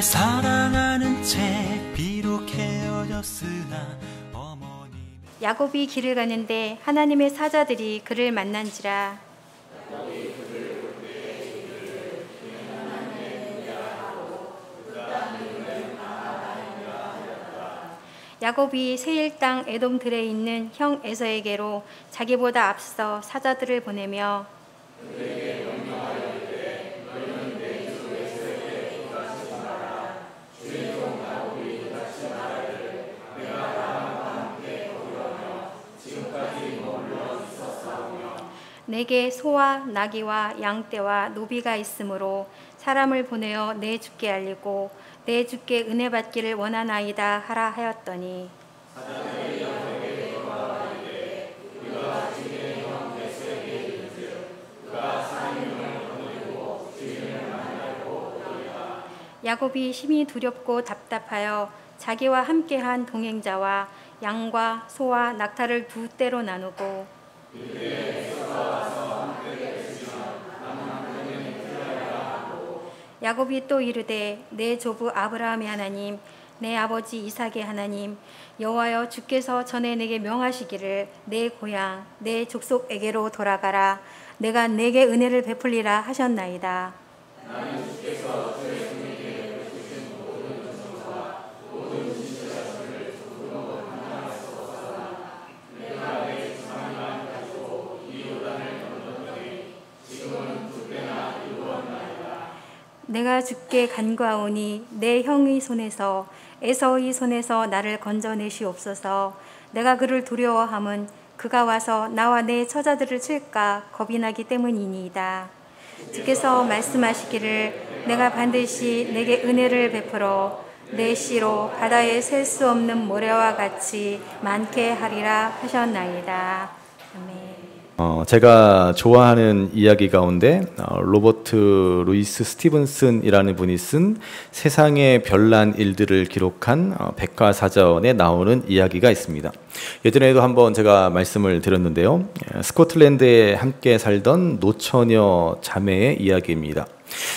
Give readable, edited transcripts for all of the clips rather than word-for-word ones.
사랑하는 채 비록 헤어졌으나 야곱이 길을 가는데 하나님의 사자들이 그를 만난지라. 야곱이 세일 땅 에돔들에 있는 형 에서에게로 자기보다 앞서 사자들을 보내며 내게 소와 나귀와 양떼와 노비가 있으므로 사람을 보내어 내 주께 알리고 내 주께 은혜 받기를 원하나이다 하라 하였더니 야곱이 심히 두렵고 답답하여 자기와 함께한 동행자와 양과 소와 낙타를 두 떼로 나누고 야곱이 또 이르되 내 조부 아브라함의 하나님 내 아버지 이삭의 하나님 여호와여 주께서 전에 내게 명하시기를 내 고향 내 족속에게로 돌아가라 내가 내게 은혜를 베풀리라 하셨나이다. 나는 주께서 주의 종에게 베푸신 모든 은총과 모든 진실하심을 조금도 감당할 수 없사오나 내가 내 주상만 가지고 이 요단을 건넜더니 지금은 두 배나 이루었나이다. 내가 주께 간구하오니 내 형의 손에서 에서의 손에서 나를 건져내시옵소서. 내가 그를 두려워함은 그가 와서 나와 내 처자들을 칠까 겁이 나기 때문이니이다. 주께서 말씀하시기를 내가 반드시 내게 은혜를 베풀어 내 씨로 바다에 셀 수 없는 모래와 같이 많게 하리라 하셨나이다. 아멘. 제가 좋아하는 이야기 가운데 로버트 루이스 스티븐슨이라는 분이 쓴 세상의 별난 일들을 기록한 백과사전에 나오는 이야기가 있습니다. 예전에도 한번 제가 말씀을 드렸는데요. 스코틀랜드에 함께 살던 노처녀 자매의 이야기입니다.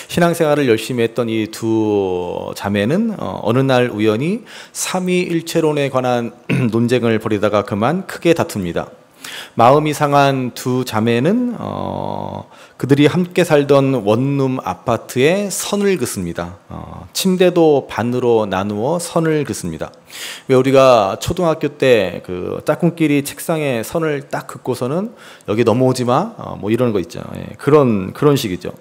신앙생활을 열심히 했던 이 두 자매는 어느 날 우연히 삼위일체론에 관한 논쟁을 벌이다가 그만 크게 다툽니다. 마음이 상한 두 자매는 그들이 함께 살던 원룸 아파트에 선을 긋습니다. 침대도 반으로 나누어 선을 긋습니다. 왜 우리가 초등학교 때 그 짝꿍끼리 책상에 선을 딱 긋고서는 여기 넘어오지 마, 뭐 이런 거 있죠. 예, 그런 식이죠.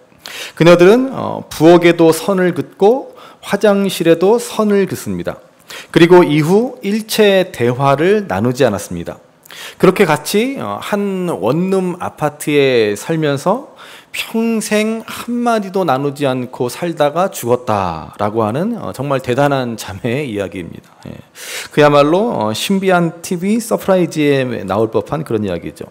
그녀들은 부엌에도 선을 긋고 화장실에도 선을 긋습니다. 그리고 이후 일체 대화를 나누지 않았습니다. 그렇게 같이 한 원룸 아파트에 살면서 평생 한마디도 나누지 않고 살다가 죽었다라고 하는 정말 대단한 자매의 이야기입니다. 그야말로 신비한 TV 서프라이즈에 나올 법한 그런 이야기죠.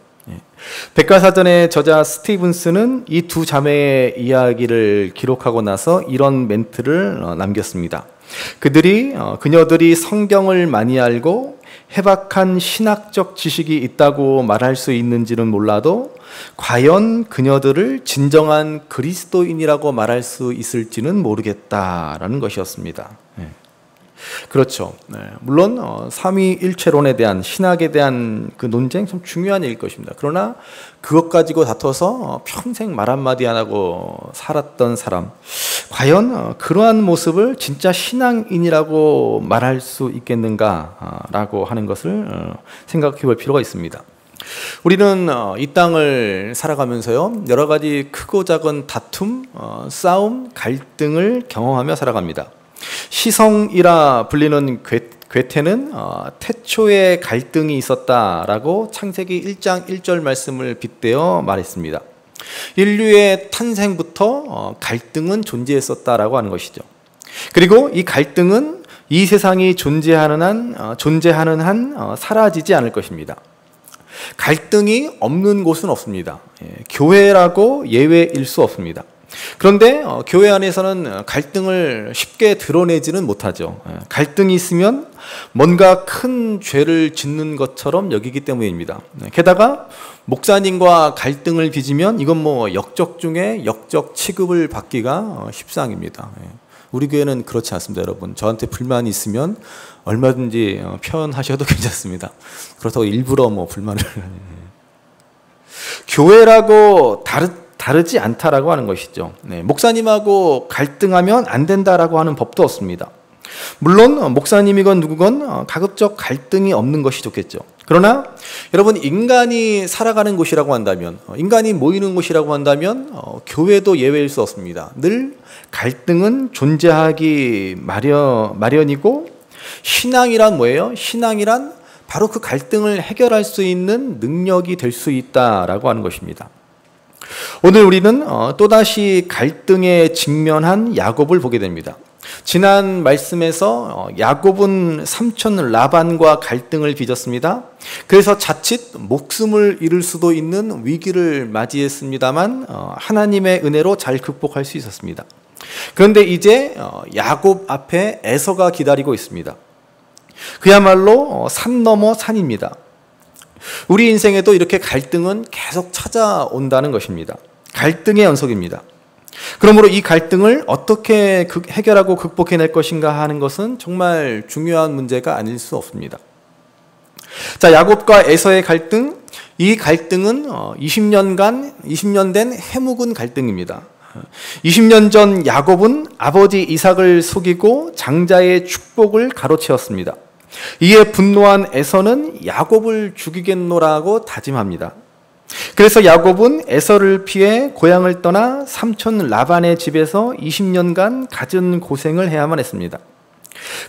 백과사전의 저자 스티븐스는 이 두 자매의 이야기를 기록하고 나서 이런 멘트를 남겼습니다. 그녀들이 성경을 많이 알고 해박한 신학적 지식이 있다고 말할 수 있는지는 몰라도 과연 그녀들을 진정한 그리스도인이라고 말할 수 있을지는 모르겠다라는 것이었습니다. 그렇죠. 물론 삼위일체론에 대한 신학에 대한 그 논쟁 참 중요한 일일 것입니다. 그러나 그것 가지고 다퉈서 평생 말 한마디 안 하고 살았던 사람, 과연 그러한 모습을 진짜 신앙인이라고 말할 수 있겠는가라고 하는 것을 생각해 볼 필요가 있습니다. 우리는 이 땅을 살아가면서요, 여러 가지 크고 작은 다툼, 싸움, 갈등을 경험하며 살아갑니다. 시성이라 불리는 괴테는 태초에 갈등이 있었다라고 창세기 1장 1절 말씀을 빗대어 말했습니다. 인류의 탄생부터 갈등은 존재했었다라고 하는 것이죠. 그리고 이 갈등은 이 세상이 존재하는 한 사라지지 않을 것입니다. 갈등이 없는 곳은 없습니다. 교회라고 예외일 수 없습니다. 그런데 교회 안에서는 갈등을 쉽게 드러내지는 못하죠. 갈등이 있으면 뭔가 큰 죄를 짓는 것처럼 여기기 때문입니다. 게다가 목사님과 갈등을 빚으면 이건 뭐 역적 중에 역적 취급을 받기가 십상입니다. 우리 교회는 그렇지 않습니다, 여러분. 저한테 불만이 있으면 얼마든지 표현하셔도 괜찮습니다. 그렇다고 일부러 뭐 불만을 교회라고 다르지 않다라고 하는 것이죠. 네, 목사님하고 갈등하면 안 된다라고 하는 법도 없습니다. 물론 목사님이건 누구건 가급적 갈등이 없는 것이 좋겠죠. 그러나 여러분, 인간이 살아가는 곳이라고 한다면, 인간이 모이는 곳이라고 한다면 교회도 예외일 수 없습니다. 늘 갈등은 존재하기 마련이고, 신앙이란 뭐예요? 신앙이란 바로 그 갈등을 해결할 수 있는 능력이 될 수 있다라고 하는 것입니다. 오늘 우리는 또다시 갈등에 직면한 야곱을 보게 됩니다. 지난 말씀에서 야곱은 삼촌 라반과 갈등을 빚었습니다. 그래서 자칫 목숨을 잃을 수도 있는 위기를 맞이했습니다만 하나님의 은혜로 잘 극복할 수 있었습니다. 그런데 이제 야곱 앞에 에서가 기다리고 있습니다. 그야말로 산 넘어 산입니다. 우리 인생에도 이렇게 갈등은 계속 찾아온다는 것입니다. 갈등의 연속입니다. 그러므로 이 갈등을 어떻게 해결하고 극복해낼 것인가 하는 것은 정말 중요한 문제가 아닐 수 없습니다. 자, 야곱과 에서의 갈등, 이 갈등은 20년 된 해묵은 갈등입니다. 20년 전 야곱은 아버지 이삭을 속이고 장자의 축복을 가로채었습니다. 이에 분노한 에서는 야곱을 죽이겠노라고 다짐합니다. 그래서 야곱은 에서를 피해 고향을 떠나 삼촌 라반의 집에서 20년간 갖은 고생을 해야만 했습니다.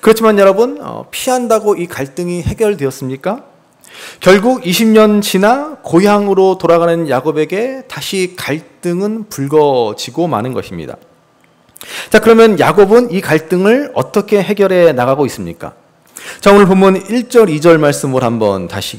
그렇지만 여러분, 피한다고 이 갈등이 해결되었습니까? 결국 20년 지나 고향으로 돌아가는 야곱에게 다시 갈등은 불거지고 마는 것입니다. 자, 그러면 야곱은 이 갈등을 어떻게 해결해 나가고 있습니까? 자, 오늘 본문 1절 2절 말씀을 한번 다시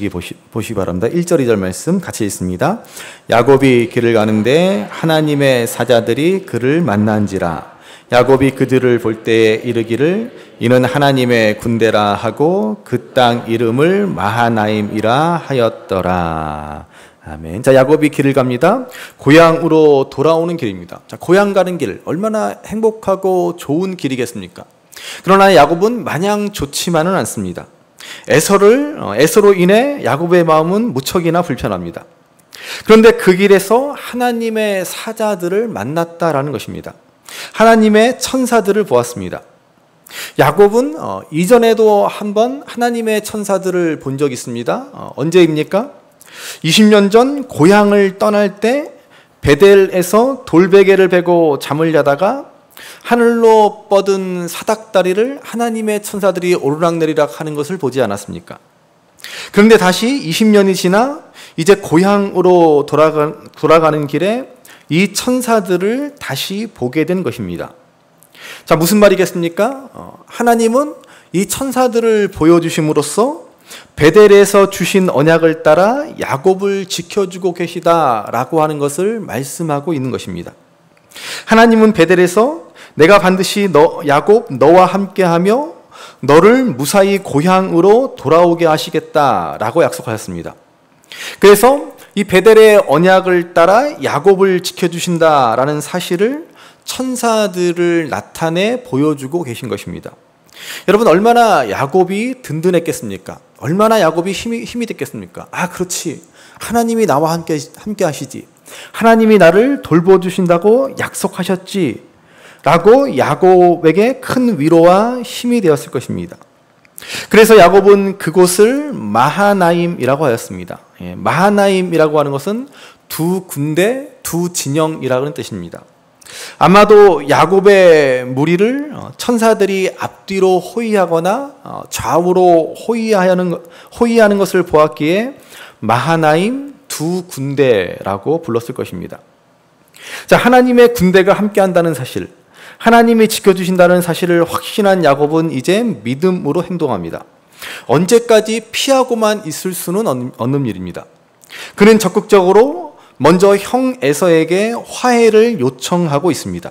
보시기 바랍니다. 1절 2절 말씀 같이 읽습니다. 야곱이 길을 가는데 하나님의 사자들이 그를 만난지라. 야곱이 그들을 볼 때에 이르기를 이는 하나님의 군대라 하고 그 땅 이름을 마하나임이라 하였더라. 아멘. 자, 야곱이 길을 갑니다. 고향으로 돌아오는 길입니다. 자, 고향 가는 길 얼마나 행복하고 좋은 길이겠습니까? 그러나 야곱은 마냥 좋지만은 않습니다. 에서로 인해 야곱의 마음은 무척이나 불편합니다. 그런데 그 길에서 하나님의 사자들을 만났다라는 것입니다. 하나님의 천사들을 보았습니다. 야곱은 이전에도 한번 하나님의 천사들을 본 적이 있습니다. 언제입니까? 20년 전 고향을 떠날 때 베델에서 돌베개를 베고 잠을 자다가 하늘로 뻗은 사닥다리를 하나님의 천사들이 오르락내리락 하는 것을 보지 않았습니까? 그런데 다시 20년이 지나 이제 고향으로 돌아가는 길에 이 천사들을 다시 보게 된 것입니다. 자, 무슨 말이겠습니까? 하나님은 이 천사들을 보여주심으로써 베델에서 주신 언약을 따라 야곱을 지켜주고 계시다라고 하는 것을 말씀하고 있는 것입니다. 하나님은 베델에서 내가 반드시 야곱 너와 함께하며 너를 무사히 고향으로 돌아오게 하시겠다라고 약속하셨습니다. 그래서 이 베델의 언약을 따라 야곱을 지켜주신다라는 사실을 천사들을 나타내 보여주고 계신 것입니다. 여러분, 얼마나 야곱이 든든했겠습니까? 얼마나 야곱이 힘이 됐겠습니까? 아, 그렇지. 하나님이 나와 함께 하시지. 하나님이 나를 돌보주신다고 약속하셨지. 라고 야곱에게 큰 위로와 힘이 되었을 것입니다. 그래서 야곱은 그곳을 마하나임이라고 하였습니다. 마하나임이라고 하는 것은 두 군대, 두 진영이라는 뜻입니다. 아마도 야곱의 무리를 천사들이 앞뒤로 호위하거나 좌우로 호위하는 것을 보았기에 마하나임 두 군대라고 불렀을 것입니다. 자, 하나님의 군대가 함께한다는 사실, 하나님이 지켜주신다는 사실을 확신한 야곱은 이제 믿음으로 행동합니다. 언제까지 피하고만 있을 수는 없는 일입니다. 그는 적극적으로 먼저 형 에서에게 화해를 요청하고 있습니다.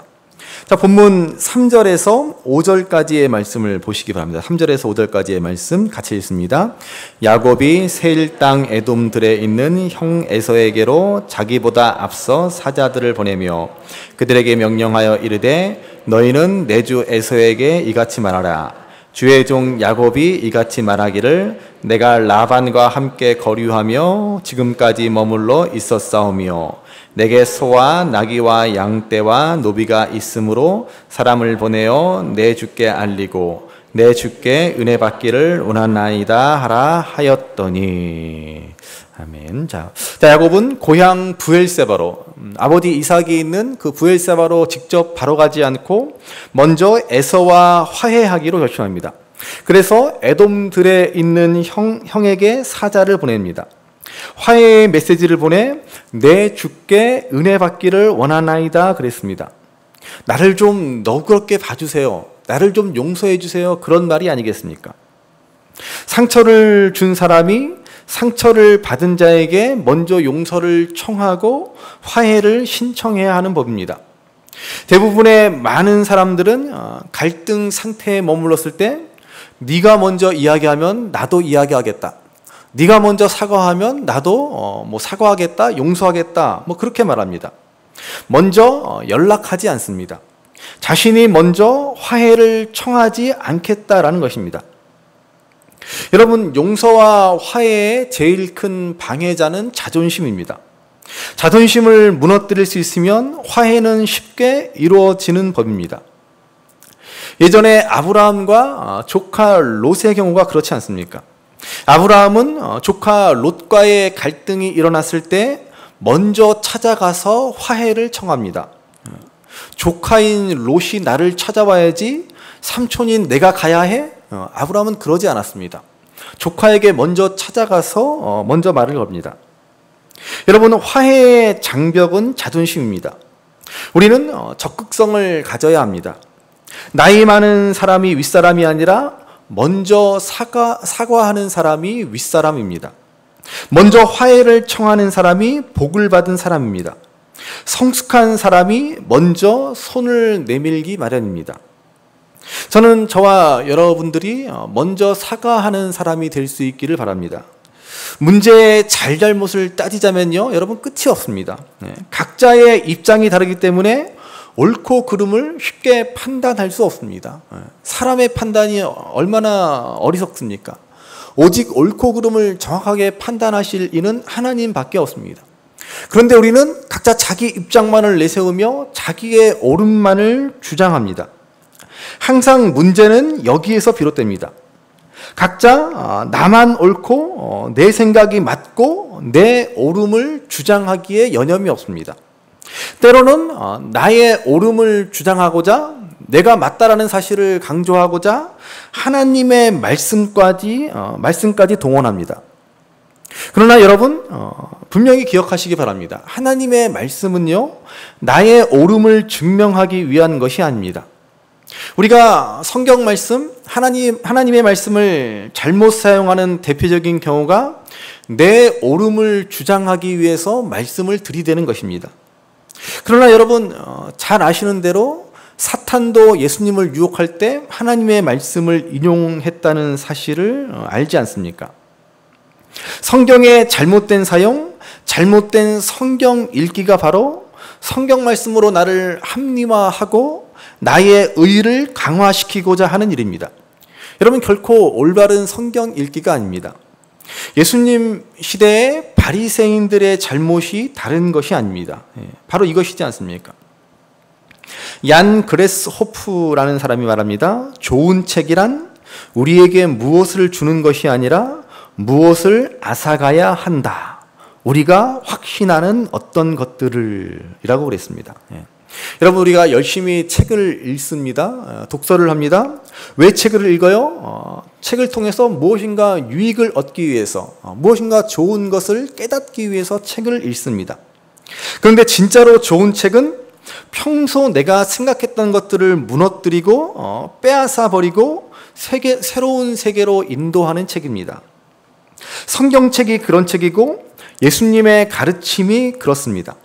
자, 본문 3절에서 5절까지의 말씀을 보시기 바랍니다. 3절에서 5절까지의 말씀 같이 읽습니다. 야곱이 세일 땅 에돔들에 있는 형 에서에게로 자기보다 앞서 사자들을 보내며 그들에게 명령하여 이르되 너희는 내 주 에서에게 이같이 말하라. 주의 종 야곱이 이같이 말하기를 내가 라반과 함께 거류하며 지금까지 머물러 있었사오며 내게 소와 나귀와 양떼와 노비가 있으므로 사람을 보내어 내 주께 알리고 내 주께 은혜 받기를 원하나이다 하라 하였더니. 아멘. 자, 야곱은 고향 브엘세바로, 아버지 이삭이 있는 그 브엘세바로 직접 바로 가지 않고 먼저 에서와 화해하기로 결심합니다. 그래서 에돔들에 있는 형에게 사자를 보냅니다. 화해의 메시지를 보내 내 주께 은혜 받기를 원하나이다 그랬습니다. 나를 좀 너그럽게 봐주세요. 나를 좀 용서해 주세요. 그런 말이 아니겠습니까? 상처를 준 사람이 상처를 받은 자에게 먼저 용서를 청하고 화해를 신청해야 하는 법입니다. 대부분의 많은 사람들은 갈등 상태에 머물렀을 때 네가 먼저 이야기하면 나도 이야기하겠다. 네가 먼저 사과하면 나도 사과하겠다, 용서하겠다, 그렇게 말합니다. 먼저 연락하지 않습니다. 자신이 먼저 화해를 청하지 않겠다라는 것입니다. 여러분, 용서와 화해의 제일 큰 방해자는 자존심입니다. 자존심을 무너뜨릴 수 있으면 화해는 쉽게 이루어지는 법입니다. 예전에 아브라함과 조카 롯의 경우가 그렇지 않습니까? 아브라함은 조카 롯과의 갈등이 일어났을 때 먼저 찾아가서 화해를 청합니다. 조카인 롯이 나를 찾아와야지 삼촌인 내가 가야 해? 아브라함은 그러지 않았습니다. 조카에게 먼저 찾아가서 먼저 말을 겁니다. 여러분, 화해의 장벽은 자존심입니다. 우리는 적극성을 가져야 합니다. 나이 많은 사람이 윗사람이 아니라 먼저 사과하는 사람이 윗사람입니다. 먼저 화해를 청하는 사람이 복을 받은 사람입니다. 성숙한 사람이 먼저 손을 내밀기 마련입니다. 저는 저와 여러분들이 먼저 사과하는 사람이 될 수 있기를 바랍니다. 문제의 잘잘못을 따지자면요, 여러분 끝이 없습니다. 각자의 입장이 다르기 때문에 옳고 그름을 쉽게 판단할 수 없습니다. 사람의 판단이 얼마나 어리석습니까? 오직 옳고 그름을 정확하게 판단하실 이는 하나님밖에 없습니다. 그런데 우리는 각자 자기 입장만을 내세우며 자기의 옳음만을 주장합니다. 항상 문제는 여기에서 비롯됩니다. 각자 나만 옳고 내 생각이 맞고 내 옳음을 주장하기에 여념이 없습니다. 때로는 나의 옳음을 주장하고자 내가 맞다라는 사실을 강조하고자 하나님의 말씀까지 동원합니다. 그러나 여러분 분명히 기억하시기 바랍니다. 하나님의 말씀은요, 나의 옳음을 증명하기 위한 것이 아닙니다. 우리가 성경 말씀, 하나님의 말씀을 잘못 사용하는 대표적인 경우가 내 옳음을 주장하기 위해서 말씀을 들이대는 것입니다. 그러나 여러분 잘 아시는 대로 사탄도 예수님을 유혹할 때 하나님의 말씀을 인용했다는 사실을 알지 않습니까? 성경의 잘못된 사용, 잘못된 성경 읽기가 바로 성경 말씀으로 나를 합리화하고 나의 의를 강화시키고자 하는 일입니다. 여러분, 결코 올바른 성경 읽기가 아닙니다. 예수님 시대의 바리새인들의 잘못이 다른 것이 아닙니다. 바로 이것이지 않습니까? 얀 그레스호프라는 사람이 말합니다. 좋은 책이란 우리에게 무엇을 주는 것이 아니라 무엇을 앗아가야 한다. 우리가 확신하는 어떤 것들을 이라고 그랬습니다. 여러분, 우리가 열심히 책을 읽습니다. 독서를 합니다. 왜 책을 읽어요? 책을 통해서 무엇인가 유익을 얻기 위해서, 무엇인가 좋은 것을 깨닫기 위해서 책을 읽습니다. 그런데 진짜로 좋은 책은 평소 내가 생각했던 것들을 무너뜨리고 빼앗아 버리고 새로운 세계로 인도하는 책입니다. 성경책이 그런 책이고 예수님의 가르침이 그렇습니다.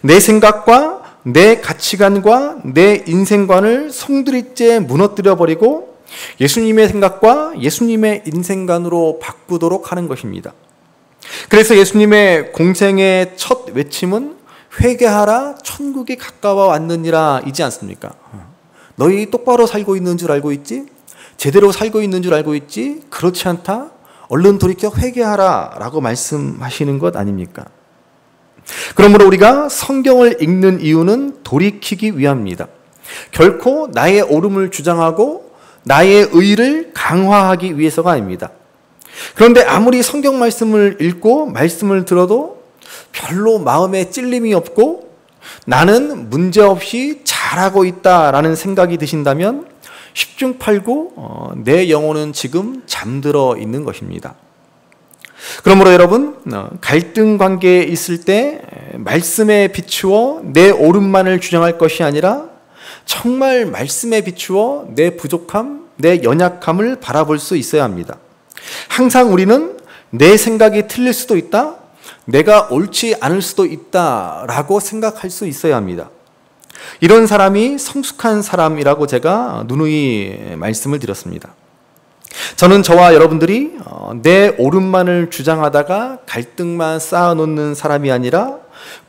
내 생각과 내 가치관과 내 인생관을 송두리째 무너뜨려버리고 예수님의 생각과 예수님의 인생관으로 바꾸도록 하는 것입니다. 그래서 예수님의 공생의 첫 외침은 회개하라 천국이 가까워 왔느니라 이지 않습니까? 너희 똑바로 살고 있는 줄 알고 있지? 제대로 살고 있는 줄 알고 있지? 그렇지 않다? 얼른 돌이켜 회개하라 라고 말씀하시는 것 아닙니까? 그러므로 우리가 성경을 읽는 이유는 돌이키기 위함입니다. 결코 나의 옳음을 주장하고 나의 의를 강화하기 위해서가 아닙니다. 그런데 아무리 성경 말씀을 읽고 말씀을 들어도 별로 마음에 찔림이 없고 나는 문제없이 잘하고 있다라는 생각이 드신다면 10중 8구 내 영혼은 지금 잠들어 있는 것입니다. 그러므로 여러분, 갈등 관계에 있을 때 말씀에 비추어 내 옳음만을 주장할 것이 아니라 정말 말씀에 비추어 내 부족함, 내 연약함을 바라볼 수 있어야 합니다. 항상 우리는 내 생각이 틀릴 수도 있다, 내가 옳지 않을 수도 있다라고 생각할 수 있어야 합니다. 이런 사람이 성숙한 사람이라고 제가 누누이 말씀을 드렸습니다. 저는 저와 여러분들이 내 옳음만을 주장하다가 갈등만 쌓아놓는 사람이 아니라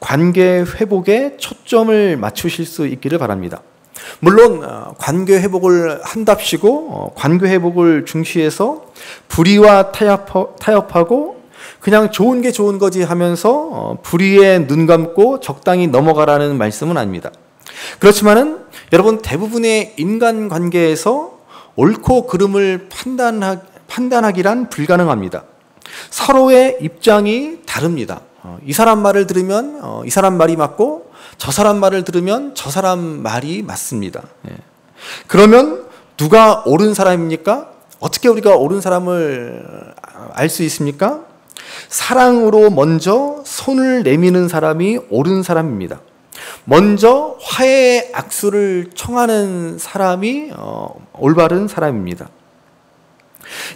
관계 회복에 초점을 맞추실 수 있기를 바랍니다. 물론 관계 회복을 한답시고 관계 회복을 중시해서 불의와 타협하고 그냥 좋은 게 좋은 거지 하면서 불의에 눈 감고 적당히 넘어가라는 말씀은 아닙니다. 그렇지만은 여러분, 대부분의 인간관계에서 옳고 그름을 판단하기란 불가능합니다. 서로의 입장이 다릅니다. 이 사람 말을 들으면 이 사람 말이 맞고 저 사람 말을 들으면 저 사람 말이 맞습니다. 그러면 누가 옳은 사람입니까? 어떻게 우리가 옳은 사람을 알 수 있습니까? 사랑으로 먼저 손을 내미는 사람이 옳은 사람입니다. 먼저 화해의 악수를 청하는 사람이 올바른 사람입니다.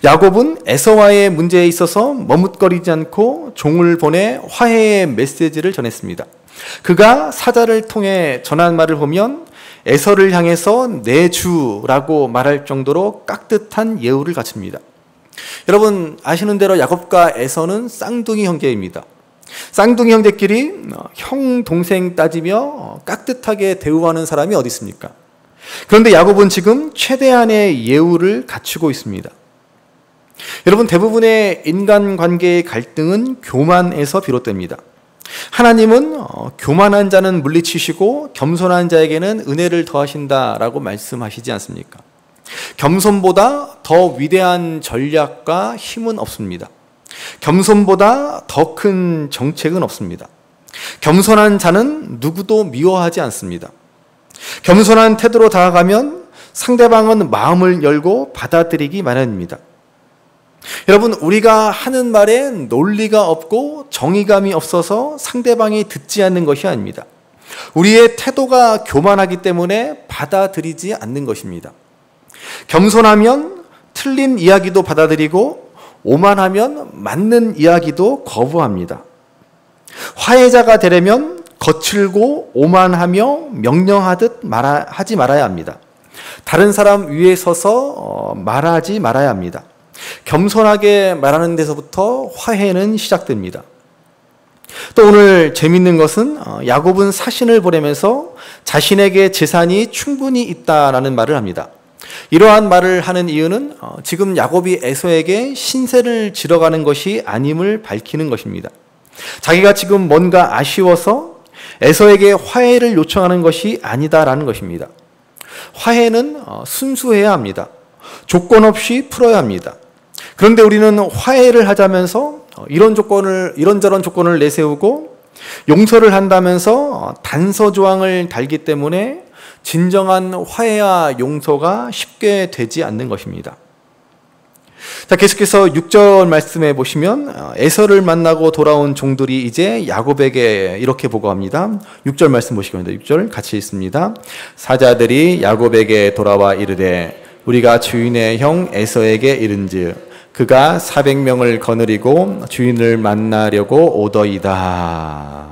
야곱은 에서와의 문제에 있어서 머뭇거리지 않고 종을 보내 화해의 메시지를 전했습니다. 그가 사자를 통해 전한 말을 보면 에서를 향해서 내 주라고 말할 정도로 깍듯한 예우를 갖춥니다. 여러분 아시는 대로 야곱과 에서는 쌍둥이 형제입니다. 쌍둥이 형제끼리 형 동생 따지며 깍듯하게 대우하는 사람이 어디 있습니까? 그런데 야곱은 지금 최대한의 예우를 갖추고 있습니다. 여러분, 대부분의 인간관계의 갈등은 교만에서 비롯됩니다. 하나님은 교만한 자는 물리치시고 겸손한 자에게는 은혜를 더하신다라고 말씀하시지 않습니까? 겸손보다 더 위대한 전략과 힘은 없습니다. 겸손보다 더 큰 정책은 없습니다. 겸손한 자는 누구도 미워하지 않습니다. 겸손한 태도로 다가가면 상대방은 마음을 열고 받아들이기 마련입니다. 여러분, 우리가 하는 말에 논리가 없고 정의감이 없어서 상대방이 듣지 않는 것이 아닙니다. 우리의 태도가 교만하기 때문에 받아들이지 않는 것입니다. 겸손하면 틀린 이야기도 받아들이고 오만하면 맞는 이야기도 거부합니다. 화해자가 되려면 거칠고 오만하며 명령하듯 하지 말아야 합니다. 다른 사람 위에 서서 말하지 말아야 합니다. 겸손하게 말하는 데서부터 화해는 시작됩니다. 또 오늘 재밌는 것은 야곱은 사신을 보내면서 자신에게 재산이 충분히 있다라는 말을 합니다. 이러한 말을 하는 이유는 지금 야곱이 에서에게 신세를 지러가는 것이 아님을 밝히는 것입니다. 자기가 지금 뭔가 아쉬워서 에서에게 화해를 요청하는 것이 아니다라는 것입니다. 화해는 순수해야 합니다. 조건 없이 풀어야 합니다. 그런데 우리는 화해를 하자면서 이런저런 조건을 내세우고 용서를 한다면서 단서 조항을 달기 때문에 진정한 화해와 용서가 쉽게 되지 않는 것입니다. 자, 계속해서 6절 말씀해 보시면 에서를 만나고 돌아온 종들이 이제 야곱에게 이렇게 보고합니다. 6절 말씀 보시기 바랍니다. 6절 같이 읽습니다. 사자들이 야곱에게 돌아와 이르되 우리가 주인의 형 에서에게 이른즉 그가 400명을 거느리고 주인을 만나려고 오더이다.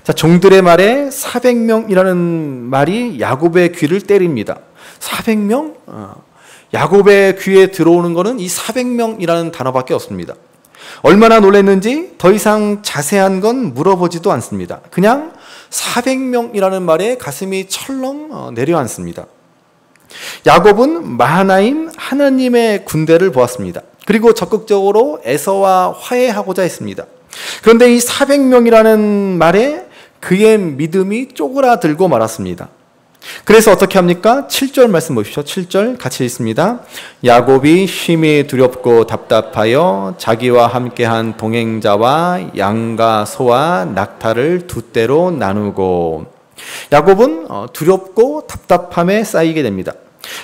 자, 종들의 말에 400명이라는 말이 야곱의 귀를 때립니다. 400명? 야곱의 귀에 들어오는 것은 이 400명이라는 단어밖에 없습니다. 얼마나 놀랐는지 더 이상 자세한 건 물어보지도 않습니다. 그냥 400명이라는 말에 가슴이 철렁 내려앉습니다. 야곱은 마하나임 하나님의 군대를 보았습니다. 그리고 적극적으로 에서와 화해하고자 했습니다. 그런데 이 400명이라는 말에 그의 믿음이 쪼그라들고 말았습니다. 그래서 어떻게 합니까? 7절 말씀 보십시오. 7절 같이 읽습니다. 야곱이 심히 두렵고 답답하여 자기와 함께한 동행자와 양과 소와 낙타를 두 떼로 나누고. 야곱은 두렵고 답답함에 쌓이게 됩니다.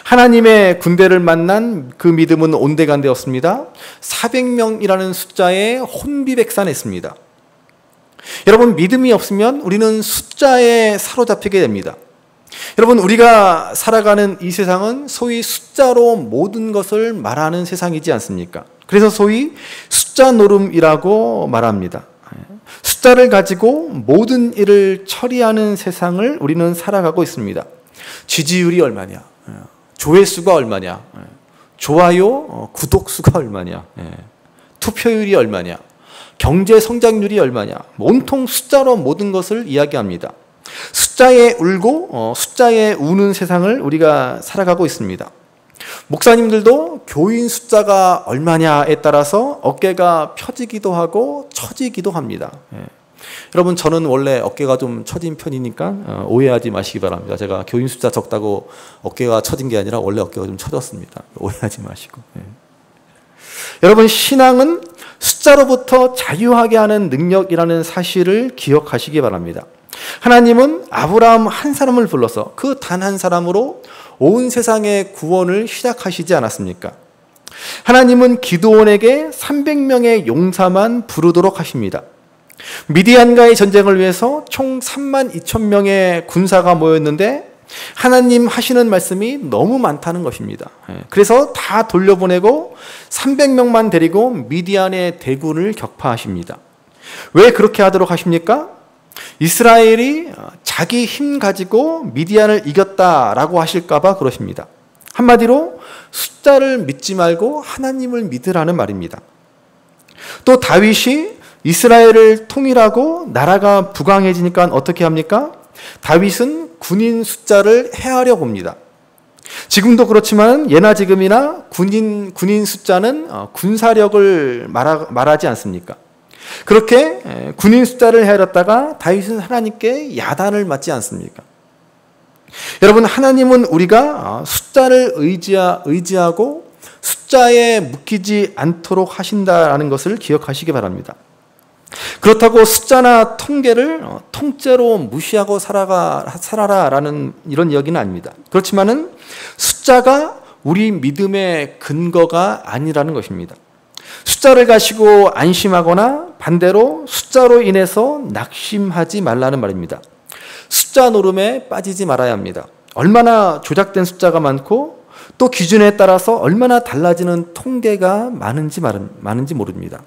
하나님의 군대를 만난 그 믿음은 온데간데였습니다. 400명이라는 숫자에 혼비백산했습니다. 여러분, 믿음이 없으면 우리는 숫자에 사로잡히게 됩니다. 여러분, 우리가 살아가는 이 세상은 소위 숫자로 모든 것을 말하는 세상이지 않습니까? 그래서 소위 숫자 노름이라고 말합니다. 숫자를 가지고 모든 일을 처리하는 세상을 우리는 살아가고 있습니다. 지지율이 얼마냐? 조회수가 얼마냐? 좋아요, 구독수가 얼마냐? 투표율이 얼마냐? 경제 성장률이 얼마냐? 온통 숫자로 모든 것을 이야기합니다. 숫자에 울고 숫자에 우는 세상을 우리가 살아가고 있습니다. 목사님들도 교인 숫자가 얼마냐에 따라서 어깨가 펴지기도 하고 처지기도 합니다. 여러분, 저는 원래 어깨가 좀 처진 편이니까 오해하지 마시기 바랍니다. 제가 교인 숫자 적다고 어깨가 처진 게 아니라 원래 어깨가 좀 처졌습니다. 오해하지 마시고. 여러분, 신앙은 숫자로부터 자유하게 하는 능력이라는 사실을 기억하시기 바랍니다. 하나님은 아브라함 한 사람을 불러서 그 단 한 사람으로 온 세상의 구원을 시작하시지 않았습니까? 하나님은 기드온에게 300명의 용사만 부르도록 하십니다. 미디안과의 전쟁을 위해서 총 32,000명의 군사가 모였는데 하나님 하시는 말씀이 너무 많다는 것입니다. 그래서 다 돌려보내고 300명만 데리고 미디안의 대군을 격파하십니다. 왜 그렇게 하도록 하십니까? 이스라엘이 자기 힘 가지고 미디안을 이겼다라고 하실까봐 그러십니다. 한마디로 숫자를 믿지 말고 하나님을 믿으라는 말입니다. 또 다윗이 이스라엘을 통일하고 나라가 부강해지니까 어떻게 합니까? 다윗은 군인 숫자를 헤아려 봅니다. 지금도 그렇지만 예나 지금이나 군인 숫자는 군사력을 말하지 않습니까? 그렇게 군인 숫자를 헤아렸다가 다윗은 하나님께 야단을 맞지 않습니까? 여러분, 하나님은 우리가 숫자를 의지하고 숫자에 묶이지 않도록 하신다는 것을 기억하시기 바랍니다. 그렇다고 숫자나 통계를 통째로 무시하고 살아라라는 이런 이야기는 아닙니다. 그렇지만은 숫자가 우리 믿음의 근거가 아니라는 것입니다. 숫자를 가지고 안심하거나 반대로 숫자로 인해서 낙심하지 말라는 말입니다. 숫자 노름에 빠지지 말아야 합니다. 얼마나 조작된 숫자가 많고 또 기준에 따라서 얼마나 달라지는 통계가 많은지 모릅니다.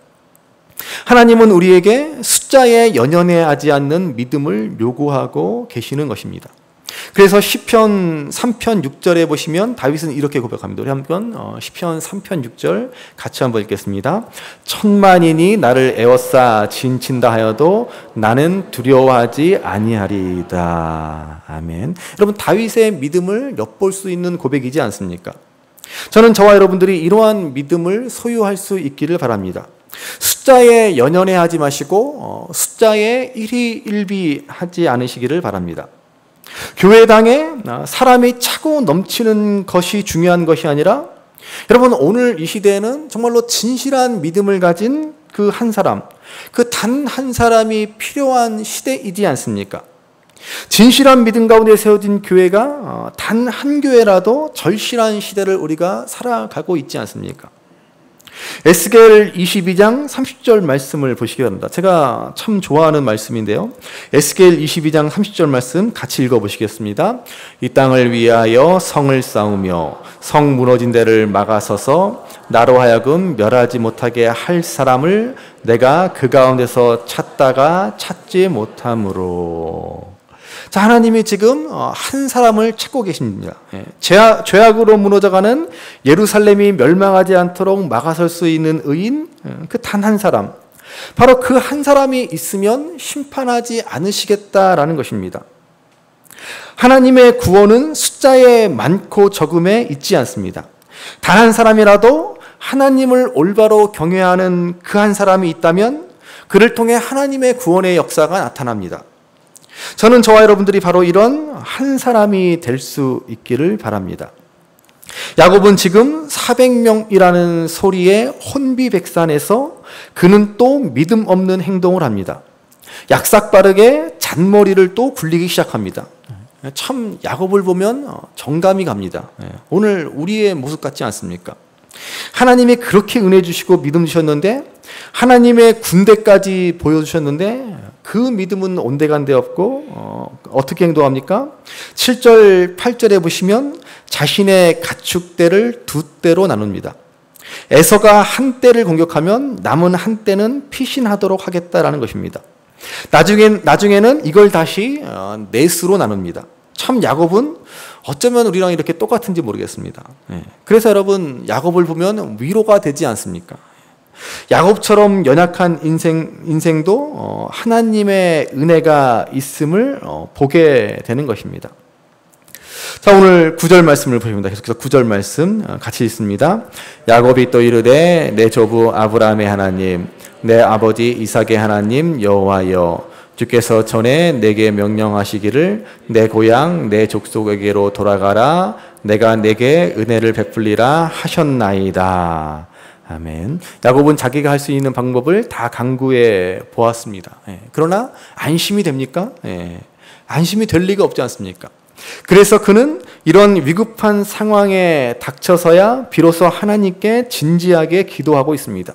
하나님은 우리에게 숫자에 연연해하지 않는 믿음을 요구하고 계시는 것입니다. 그래서 시편 3편 6절에 보시면 다윗은 이렇게 고백합니다. 우리 한번 시편 3편 6절 같이 한번 읽겠습니다. 천만인이 나를 에워싸 진친다 하여도 나는 두려워하지 아니하리이다. 아멘. 여러분, 다윗의 믿음을 엿볼 수 있는 고백이지 않습니까? 저는 저와 여러분들이 이러한 믿음을 소유할 수 있기를 바랍니다. 숫자에 연연해하지 마시고 숫자에 일희일비하지 않으시기를 바랍니다. 교회당에 사람이 차고 넘치는 것이 중요한 것이 아니라, 여러분, 오늘 이 시대에는 정말로 진실한 믿음을 가진 그 한 사람, 그 단 한 사람이 필요한 시대이지 않습니까? 진실한 믿음 가운데 세워진 교회가 단 한 교회라도 절실한 시대를 우리가 살아가고 있지 않습니까? 에스겔 22장 30절 말씀을 보시기 바랍니다. 제가 참 좋아하는 말씀인데요. 에스겔 22장 30절 말씀 같이 읽어보시겠습니다. 이 땅을 위하여 성을 쌓으며 성 무너진 데를 막아서서 나로 하여금 멸하지 못하게 할 사람을 내가 그 가운데서 찾다가 찾지 못함으로. 자, 하나님이 지금 한 사람을 찾고 계십니다. 죄악으로 무너져가는 예루살렘이 멸망하지 않도록 막아설 수 있는 의인, 그 단 한 사람. 바로 그 한 사람이 있으면 심판하지 않으시겠다라는 것입니다. 하나님의 구원은 숫자의 많고 적음에 있지 않습니다. 단 한 사람이라도 하나님을 올바로 경외하는 그 한 사람이 있다면 그를 통해 하나님의 구원의 역사가 나타납니다. 저는 저와 여러분들이 바로 이런 한 사람이 될 수 있기를 바랍니다. 야곱은 지금 400명이라는 소리에 혼비백산해서 그는 또 믿음 없는 행동을 합니다. 약삭빠르게 잔머리를 또 굴리기 시작합니다. 참 야곱을 보면 정감이 갑니다. 오늘 우리의 모습 같지 않습니까? 하나님이 그렇게 은혜 주시고 믿음 주셨는데 하나님의 군대까지 보여주셨는데 그 믿음은 온데간데 없고 어떻게 행동합니까? 7절 8절에 보시면 자신의 가축대를 두 떼로 나눕니다. 에서가 한 떼를 공격하면 남은 한 떼는 피신하도록 하겠다라는 것입니다. 나중에는 이걸 다시 넷으로 나눕니다. 참 야곱은 어쩌면 우리랑 이렇게 똑같은지 모르겠습니다. 그래서 여러분 야곱을 보면 위로가 되지 않습니까? 야곱처럼 연약한 인생도 하나님의 은혜가 있음을 보게 되는 것입니다. 자, 오늘 9절 말씀을 보십니다. 계속해서 9절 말씀 같이 읽습니다. 야곱이 또 이르되 내 조부 아브라함의 하나님 내 아버지 이삭의 하나님 여호와여 주께서 전에 내게 명령하시기를 내 고향 내 족속에게로 돌아가라 내가 내게 은혜를 베풀리라 하셨나이다. 아멘. 야곱은 자기가 할 수 있는 방법을 다 강구해 보았습니다. 그러나 안심이 됩니까? 안심이 될 리가 없지 않습니까? 그래서 그는 이런 위급한 상황에 닥쳐서야 비로소 하나님께 진지하게 기도하고 있습니다.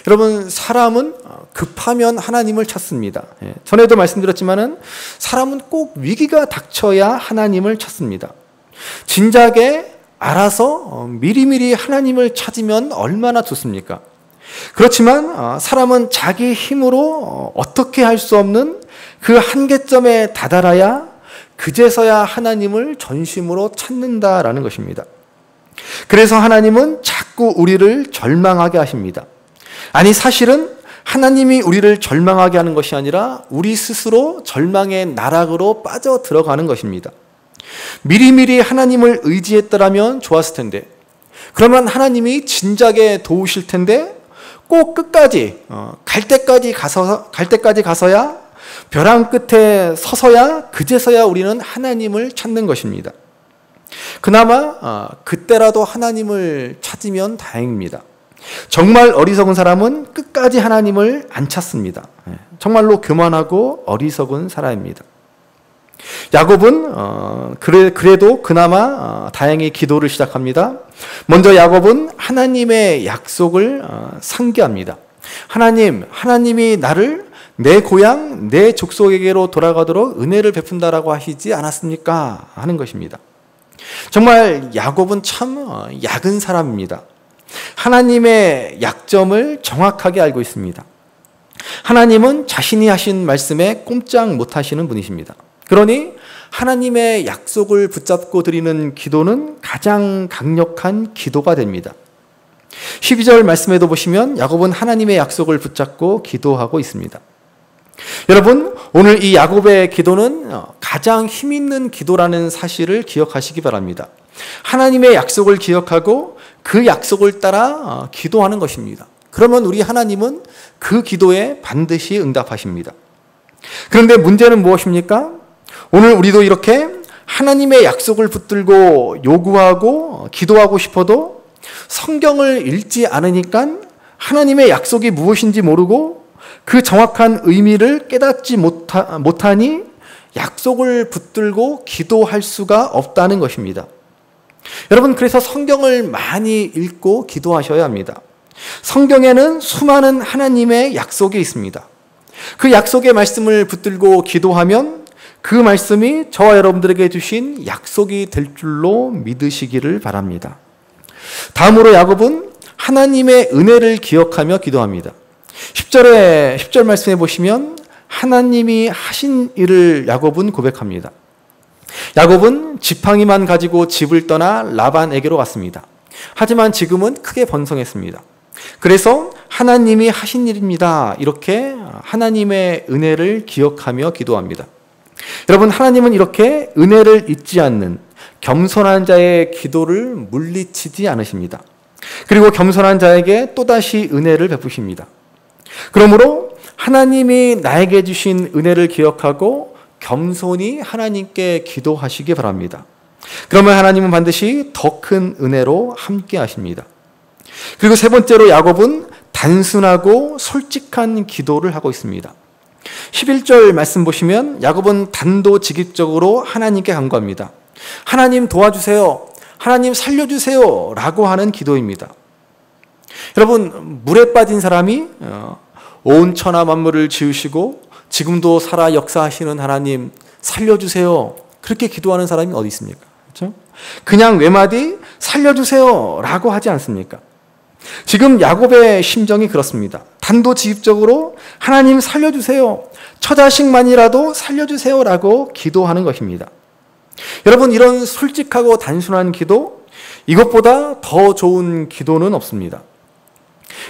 여러분, 사람은 급하면 하나님을 찾습니다. 전에도 말씀드렸지만은 사람은 꼭 위기가 닥쳐야 하나님을 찾습니다. 진작에 알아서 미리미리 하나님을 찾으면 얼마나 좋습니까? 그렇지만 사람은 자기 힘으로 어떻게 할 수 없는 그 한계점에 다다라야 그제서야 하나님을 전심으로 찾는다라는 것입니다. 그래서 하나님은 자꾸 우리를 절망하게 하십니다. 아니, 사실은 하나님이 우리를 절망하게 하는 것이 아니라 우리 스스로 절망의 나락으로 빠져 들어가는 것입니다. 미리미리 하나님을 의지했더라면 좋았을 텐데, 그러면 하나님이 진작에 도우실 텐데 꼭 끝까지 갈 때까지 가서야 벼랑 끝에 서서야 그제서야 우리는 하나님을 찾는 것입니다. 그나마 그때라도 하나님을 찾으면 다행입니다. 정말 어리석은 사람은 끝까지 하나님을 안 찾습니다. 정말로 교만하고 어리석은 사람입니다. 야곱은 그래도 그나마 다행히 기도를 시작합니다. 먼저 야곱은 하나님의 약속을 상기합니다. 하나님이 나를 내 고향, 내 족속에게로 돌아가도록 은혜를 베푼다라고 하시지 않았습니까? 하는 것입니다. 정말 야곱은 참 약은 사람입니다. 하나님의 약점을 정확하게 알고 있습니다. 하나님은 자신이 하신 말씀에 꼼짝 못하시는 분이십니다. 그러니 하나님의 약속을 붙잡고 드리는 기도는 가장 강력한 기도가 됩니다. 12절 말씀에도 보시면 야곱은 하나님의 약속을 붙잡고 기도하고 있습니다. 여러분, 오늘 이 야곱의 기도는 가장 힘 있는 기도라는 사실을 기억하시기 바랍니다. 하나님의 약속을 기억하고 그 약속을 따라 기도하는 것입니다. 그러면 우리 하나님은 그 기도에 반드시 응답하십니다. 그런데 문제는 무엇입니까? 오늘 우리도 이렇게 하나님의 약속을 붙들고 요구하고 기도하고 싶어도 성경을 읽지 않으니까 하나님의 약속이 무엇인지 모르고 그 정확한 의미를 깨닫지 못하니 약속을 붙들고 기도할 수가 없다는 것입니다. 여러분, 그래서 성경을 많이 읽고 기도하셔야 합니다. 성경에는 수많은 하나님의 약속이 있습니다. 그 약속의 말씀을 붙들고 기도하면 그 말씀이 저와 여러분들에게 주신 약속이 될 줄로 믿으시기를 바랍니다. 다음으로 야곱은 하나님의 은혜를 기억하며 기도합니다. 10절 말씀해 보시면 하나님이 하신 일을 야곱은 고백합니다. 야곱은 지팡이만 가지고 집을 떠나 라반에게로 갔습니다. 하지만 지금은 크게 번성했습니다. 그래서 하나님이 하신 일입니다. 이렇게 하나님의 은혜를 기억하며 기도합니다. 여러분, 하나님은 이렇게 은혜를 잊지 않는 겸손한 자의 기도를 물리치지 않으십니다. 그리고 겸손한 자에게 또다시 은혜를 베푸십니다. 그러므로 하나님이 나에게 주신 은혜를 기억하고 겸손히 하나님께 기도하시기 바랍니다. 그러면 하나님은 반드시 더 큰 은혜로 함께 하십니다. 그리고 세 번째로 야곱은 단순하고 솔직한 기도를 하고 있습니다. 11절 말씀 보시면 야곱은 단도직입적으로 하나님께 간구합니다. 하나님 도와주세요. 하나님 살려주세요. 라고 하는 기도입니다. 여러분, 물에 빠진 사람이 온 천하 만물을 지으시고 지금도 살아 역사하시는 하나님 살려주세요. 그렇게 기도하는 사람이 어디 있습니까? 그렇죠? 그냥 외마디 살려주세요. 라고 하지 않습니까? 지금 야곱의 심정이 그렇습니다. 단도직입적으로 하나님 살려주세요. 처자식만이라도 살려주세요. 라고 기도하는 것입니다. 여러분, 이런 솔직하고 단순한 기도, 이것보다 더 좋은 기도는 없습니다.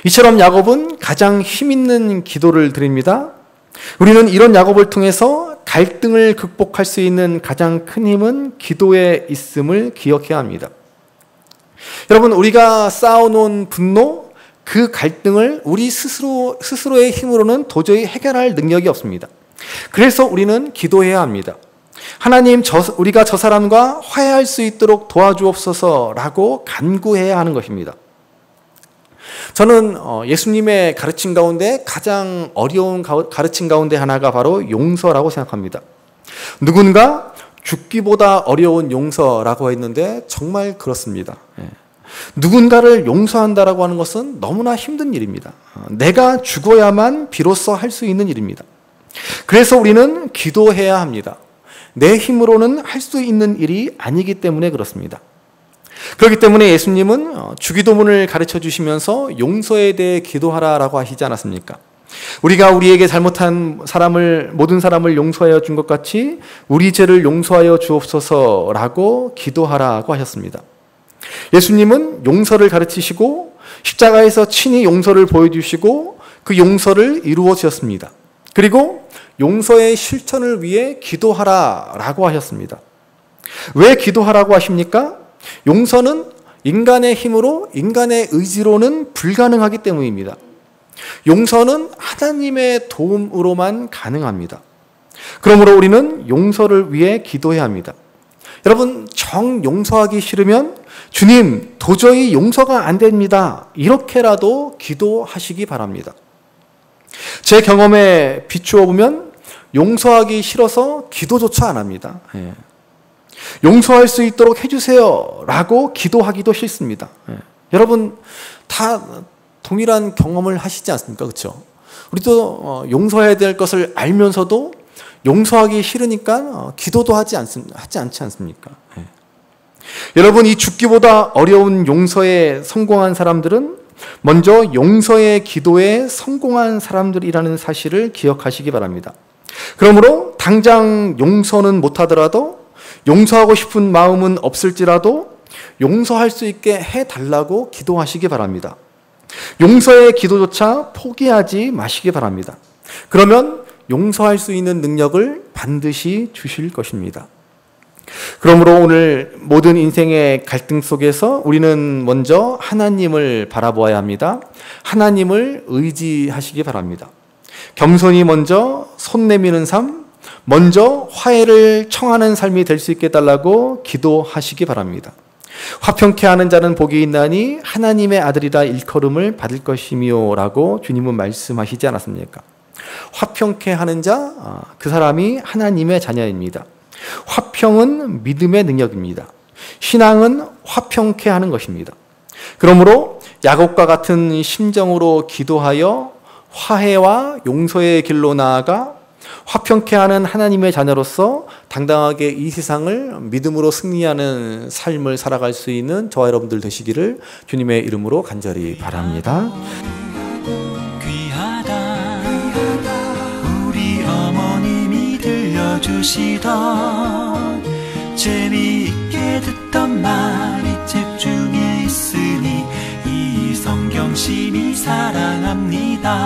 이처럼 야곱은 가장 힘있는 기도를 드립니다. 우리는 이런 야곱을 통해서 갈등을 극복할 수 있는 가장 큰 힘은 기도에 있음을 기억해야 합니다. 여러분, 우리가 쌓아놓은 분노, 그 갈등을 우리 스스로의 힘으로는 도저히 해결할 능력이 없습니다. 그래서 우리는 기도해야 합니다. 하나님, 우리가 저 사람과 화해할 수 있도록 도와주옵소서라고 간구해야 하는 것입니다. 저는 예수님의 가르침 가운데 가장 어려운 가르침 가운데 하나가 바로 용서라고 생각합니다. 누군가 죽기보다 어려운 용서라고 했는데 정말 그렇습니다. 누군가를 용서한다라고 하는 것은 너무나 힘든 일입니다. 내가 죽어야만 비로소 할 수 있는 일입니다. 그래서 우리는 기도해야 합니다. 내 힘으로는 할 수 있는 일이 아니기 때문에 그렇습니다. 그렇기 때문에 예수님은 주기도문을 가르쳐 주시면서 용서에 대해 기도하라라고 하시지 않았습니까? 우리가 우리에게 잘못한 모든 사람을 용서하여 준 것 같이 우리 죄를 용서하여 주옵소서라고 기도하라고 하셨습니다. 예수님은 용서를 가르치시고 십자가에서 친히 용서를 보여주시고 그 용서를 이루어 주셨습니다. 그리고 용서의 실천을 위해 기도하라라고 하셨습니다. 왜 기도하라고 하십니까? 용서는 인간의 힘으로, 인간의 의지로는 불가능하기 때문입니다. 용서는 하나님의 도움으로만 가능합니다. 그러므로 우리는 용서를 위해 기도해야 합니다. 여러분, 정 용서하기 싫으면 주님, 도저히 용서가 안 됩니다. 이렇게라도 기도하시기 바랍니다. 제 경험에 비추어 보면 용서하기 싫어서 기도조차 안 합니다. 용서할 수 있도록 해주세요 라고 기도하기도 싫습니다. 여러분, 다 동일한 경험을 하시지 않습니까? 그렇죠? 우리도 용서해야 될 것을 알면서도 용서하기 싫으니까 기도도 하지 않지 않습니까? 여러분, 이 죽기보다 어려운 용서에 성공한 사람들은 먼저 용서의 기도에 성공한 사람들이라는 사실을 기억하시기 바랍니다. 그러므로 당장 용서는 못하더라도 용서하고 싶은 마음은 없을지라도 용서할 수 있게 해달라고 기도하시기 바랍니다. 용서의 기도조차 포기하지 마시기 바랍니다. 그러면 용서할 수 있는 능력을 반드시 주실 것입니다. 그러므로 오늘 모든 인생의 갈등 속에서 우리는 먼저 하나님을 바라보아야 합니다. 하나님을 의지하시기 바랍니다. 겸손히 먼저 손 내미는 삶, 먼저 화해를 청하는 삶이 될 수 있게 해달라고 기도하시기 바랍니다. 화평케 하는 자는 복이 있나니 하나님의 아들이라 일컬음을 받을 것이며 라고 주님은 말씀하시지 않았습니까? 화평케 하는 자, 그 사람이 하나님의 자녀입니다. 화평은 믿음의 능력입니다. 신앙은 화평케 하는 것입니다. 그러므로 야곱과 같은 심정으로 기도하여 화해와 용서의 길로 나아가 화평케 하는 하나님의 자녀로서 당당하게 이 세상을 믿음으로 승리하는 삶을 살아갈 수 있는 저와 여러분들 되시기를 주님의 이름으로 간절히 바랍니다. 귀하다 우리 어머님이 들려주시던 재미있게 듣던 말이 책 중에 있으니 이 성경 심히 사랑합니다.